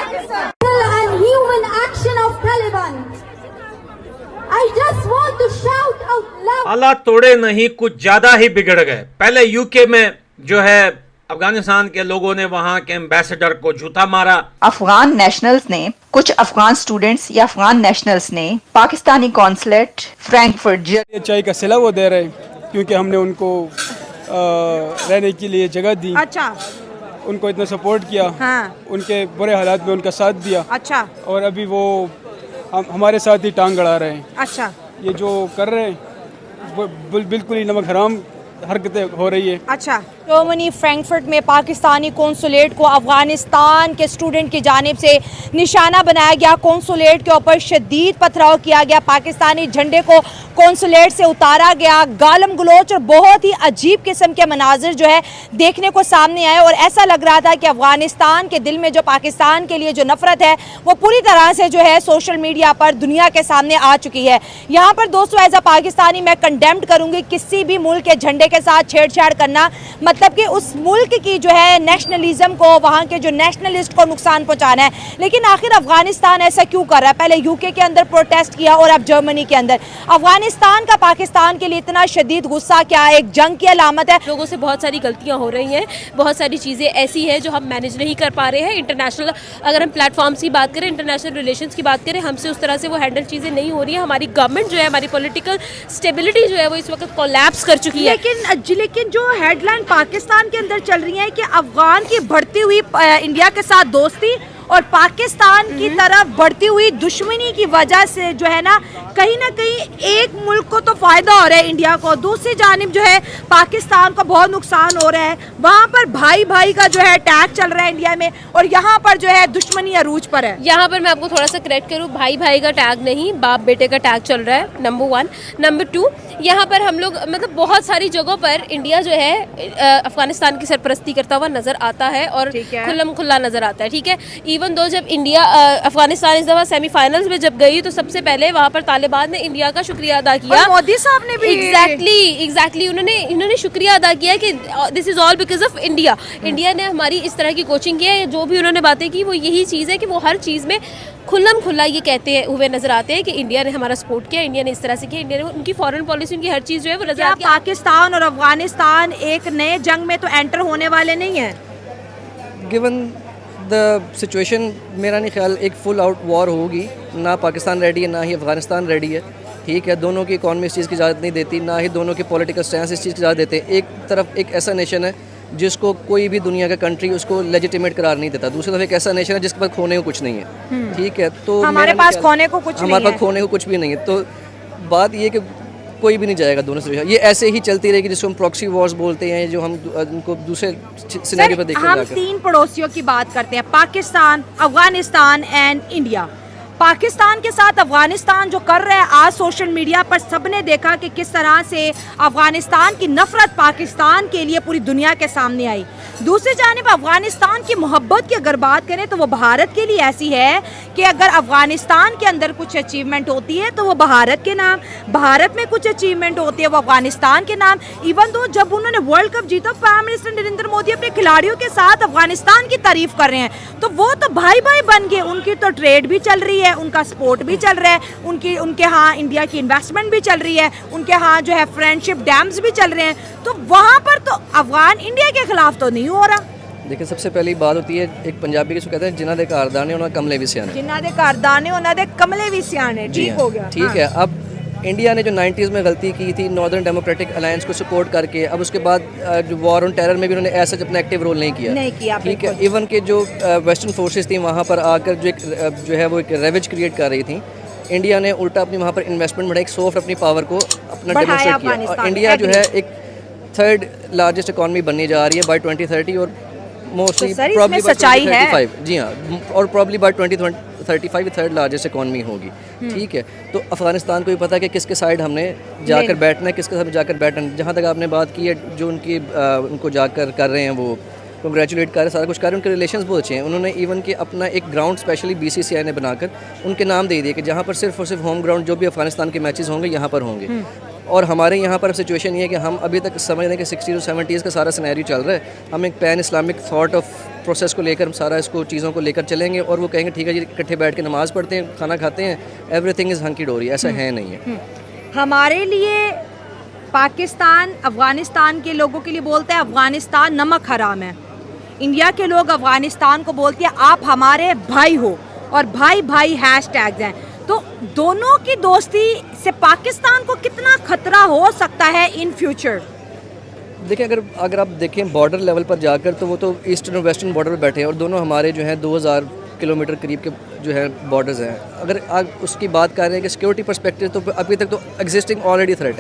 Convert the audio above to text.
and human action of Taliban. I just want to shout out loud. हालात तोड़े नहीं, कुछ ज्यादा ही बिगड़ गए। पहले यूके में जो है अफगानिस्तान के लोगों ने वहां के एम्बेसडर को जूता मारा। अफगान नेशनल्स ने, कुछ अफगान स्टूडेंट्स या अफगान नेशनल्स ने पाकिस्तानी कॉन्सुलेट फ्रैंकफर्ट ये चाय का सिला वो दे रहे हैं क्योंकि हमने उनको रहने के लिए जगह दी। अच्छा, उनको इतना सपोर्ट किया। हाँ। उनके बुरे हालात में उनका साथ दिया। अच्छा। और अभी वो हमारे साथ ही टांग गड़ा रहे हैं। अच्छा। ये जो कर रहे हैं बिल्कुल ही नमक हराम हरकतें हो रही है। अच्छा, जर्मनी फ्रैंकफर्ट में पाकिस्तानी कौंसुलेट को अफगानिस्तान के स्टूडेंट की जानिब से निशाना बनाया गया। कौंसुलेट के ऊपर शदीद पथराव किया गया, पाकिस्तानी झंडे को कौंसुलेट से उतारा गया, गालम गलोच और बहुत ही अजीब किस्म के मनाजिर जो है देखने को सामने आए। और ऐसा लग रहा था कि अफगानिस्तान के दिल में जो पाकिस्तान के लिए जो नफरत है वो पूरी तरह से जो है सोशल मीडिया पर दुनिया के सामने आ चुकी है। यहाँ पर दोस्तों एज अ पाकिस्तानी मैं कंडेम्ड करूँगी किसी भी मुल्क के झंडे के साथ छेड़छाड़ करना, मतलब कि उस मुल्क की जो है नेशनलिज्म को, वहाँ के जो नेशनलिस्ट को नुकसान पहुँचाना है। लेकिन आखिर अफगानिस्तान ऐसा क्यों कर रहा है? पहले यूके के अंदर प्रोटेस्ट किया और अब जर्मनी के अंदर। अफगानिस्तान का पाकिस्तान के लिए इतना शदीद गुस्सा क्या एक जंग की अलामत है? लोगों से बहुत सारी गलतियां हो रही हैं, बहुत सारी चीज़ें ऐसी हैं जो हम मैनेज नहीं कर पा रहे हैं। इंटरनेशनल अगर हम प्लेटफॉर्म्स की बात करें, इंटरनेशनल रिलेशंस की बात करें, हमसे उस तरह से वो हैंडल चीज़ें नहीं हो रही है। हमारी गवर्नमेंट जो है, हमारी पॉलिटिकल स्टेबिलिटी जो है वो इस वक्त कोलैप्स कर चुकी है। लेकिन जो हेडलाइन पाकिस्तान के अंदर चल रही है कि अफगान की बढ़ती हुई इंडिया के साथ दोस्ती और पाकिस्तान की तरफ बढ़ती हुई दुश्मनी की वजह से जो है ना कहीं एक मुल्क को तो फायदा हो रहा है इंडिया को, दूसरी जानिब जो है पाकिस्तान को बहुत नुकसान हो रहा है। वहाँ पर भाई भाई का जो है अटैक चल रहा है इंडिया में और यहाँ पर जो है दुश्मनी अरूज पर है। यहाँ पर मैं आपको थोड़ा सा करेक्ट करूँ, भाई भाई का टैग नहीं, बाप बेटे का टैग चल रहा है, नंबर 1। नंबर 2, यहाँ पर हम लोग मतलब बहुत सारी जगहों पर इंडिया जो है अफगानिस्तान की सरपरस्ती करता हुआ नजर आता है और खुल्लम खुल्ला नजर आता है। ठीक है, इवन दो जब इंडिया अफगानिस्तान इस दफा सेमीफाइनल्स में जब गई तो सबसे पहले वहाँ पर तालिबान ने इंडिया का शुक्रिया अदा किया। और मोदी साहब ने भी एग्जैक्टली उन्होंने शुक्रिया अदा किया कि this is all because of India. India ने हमारी इस तरह की कोचिंग की है। जो भी उन्होंने बातें की वो यही चीज़ है कि वो हर चीज़ में खुल्लम खुल्ला ये कहते हुए नजर आते हैं कि इंडिया ने हमारा सपोर्ट किया, इंडिया ने इस तरह से किया, इंडिया ने उनकी फॉरेन पॉलिसी, उनकी हर चीज़ जो है वो नजर आती है। पाकिस्तान और अफगानिस्तान एक नए जंग में तो एंटर होने वाले नहीं है। गिवन द सिचुएशन मेरा नहीं ख्याल एक फुल आउट वॉर होगी। ना पाकिस्तान रेडी है, ना ही अफगानिस्तान रेडी है। ठीक है, दोनों की इकॉनमी इस चीज़ की इजाज़त नहीं देती, ना ही दोनों के पॉलिटिकल स्टैंस इस चीज़ की इजाज़त देते। एक तरफ एक ऐसा नेशन है जिसको कोई भी दुनिया का कंट्री उसको लेजिटिमेट करार नहीं देता, दूसरी तरफ एक ऐसा नेशन है जिसके पास खोने को कुछ नहीं है। ठीक है, तो हमारे पास खोने को कुछ भी नहीं है। तो बात ये कि कोई भी नहीं जाएगा दोनों से। ये ऐसे ही चलती रहेगी जिसको हम प्रॉक्सी वॉर्स बोलते हैं, जो हम उनको दूसरे सिनेरियो पर देखते हैं। हम 3 पड़ोसियों की बात करते हैं, पाकिस्तान, अफगानिस्तान एंड इंडिया। पाकिस्तान के साथ अफगानिस्तान जो कर रहा है, आज सोशल मीडिया पर सबने देखा कि किस तरह से अफगानिस्तान की नफरत पाकिस्तान के लिए पूरी दुनिया के सामने आई। दूसरी जानिब अफगानिस्तान की मोहब्बत की अगर बात करें तो वो भारत के लिए ऐसी है कि अगर अफगानिस्तान के अंदर कुछ अचीवमेंट होती है तो वो भारत के नाम, भारत में कुछ अचीवमेंट होती है वो अफगानिस्तान के नाम। इवन तो जब उन्होंने वर्ल्ड कप जीता, प्राइम मिनिस्टर नरेंद्र मोदी अपने खिलाड़ियों के साथ अफगानिस्तान की तारीफ कर रहे हैं, तो वो तो भाई भाई बन गए। उनकी तो ट्रेड भी चल रही है, उनका सपोर्ट भी चल रहा है, उनके यहाँ इंडिया की इन्वेस्टमेंट भी चल रही है, उनके यहाँ जो है फ्रेंडशिप डैम्स भी चल रहे हैं। तो वहाँ पर तो अफगान इंडिया के खिलाफ तो नहीं हो रहा। देखिए, सबसे पहली बात होती है, एक पंजाबी किसको कहते हैं, जिन्ना दे घर दाने उन्होंने कमले भी सियाने, जिन्ना दे घर दाने उन्होंने कमले भी सियाने। ठीक हो गया। ठीक है, अब इंडिया ने जो 90s में गलती की थी नॉर्दर्न डेमोक्रेटिक अलायंस को सपोर्ट करके, अब उसके बाद जो वॉर ऑन टेरर में भी उन्होंने ऐसा अपना एक्टिव रोल नहीं किया। ठीक है, इवन के जो वेस्टर्न फोर्सेस थी वहाँ पर आकर जो है वो एक रेवेज क्रिएट कर रही थी। इंडिया ने उल्टा अपनी वहाँ पर इन्वेस्टमेंट बढ़ाई, एक सॉफ्ट अपनी पावर को अपना डेमोस्ट्रेट किया। और इंडिया जो है एक 3rd लार्जेस्ट इकॉनमी बनने जा रही है बाय 2030 और मोस्टली प्रॉब्ली बाय 2035। जी हाँ, और probably bye 2035 3rd largest economy होगी। ठीक है, तो अफगानिस्तान को भी पता है कि किसके साइड हमने जाकर बैठना है, किसके साथ जाकर बैठना है। जहाँ तक आपने बात की है, जो उनको जाकर कर रहे हैं वो कंग्रेचुलेट कर रहे हैं, सारा कुछ कर रहे हैं, उनके रिलेशंस बहुत अच्छे हैं। उन्होंने इवन कि अपना एक ग्राउंड स्पेशली BCCI ने बनाकर उनके नाम दे दिए कि जहाँ पर सिर्फ और सिर्फ होम ग्राउंड जो भी अफगानिस्तान के मैचेस होंगे यहाँ पर होंगे। और हमारे यहाँ पर सिचुएशन ये है कि हम अभी तक समझ रहे हैं कि 60s और 70s का सारा सिनेरियो चल रहा है। हम एक pan Islamic thought of process को लेकर, हम सारा इसको चीज़ों को लेकर चलेंगे और वो कहेंगे ठीक है जी, इकट्ठे बैठ के नमाज़ पढ़ते हैं, खाना खाते हैं, एवरीथिंग इज़ हंकी डोरी। ऐसा है नहीं है। हमारे लिए पाकिस्तान अफ़गानिस्तान के लोगों के लिए बोलते हैं अफ़गानिस्तान नमक हराम है। इंडिया के लोग अफ़गानिस्तान को बोलते हैं आप हमारे भाई हो, और भाई भाई हैशटैग्स हैं। तो दोनों की दोस्ती से पाकिस्तान को कितना खतरा हो सकता है इन फ्यूचर? देखिए, अगर आप देखें बॉर्डर लेवल पर जाकर, तो वो तो ईस्टर्न और वेस्टर्न बॉर्डर पर बैठे हैं और दोनों हमारे जो हैं 2000 किलोमीटर करीब के जो है बॉर्डर्स हैं। अगर आप उसकी बात कर रहे हैं कि सिक्योरिटी पर्सपेक्टिव, तो अभी तक तो एग्जिस्टिंग ऑलरेडी थ्रेट है।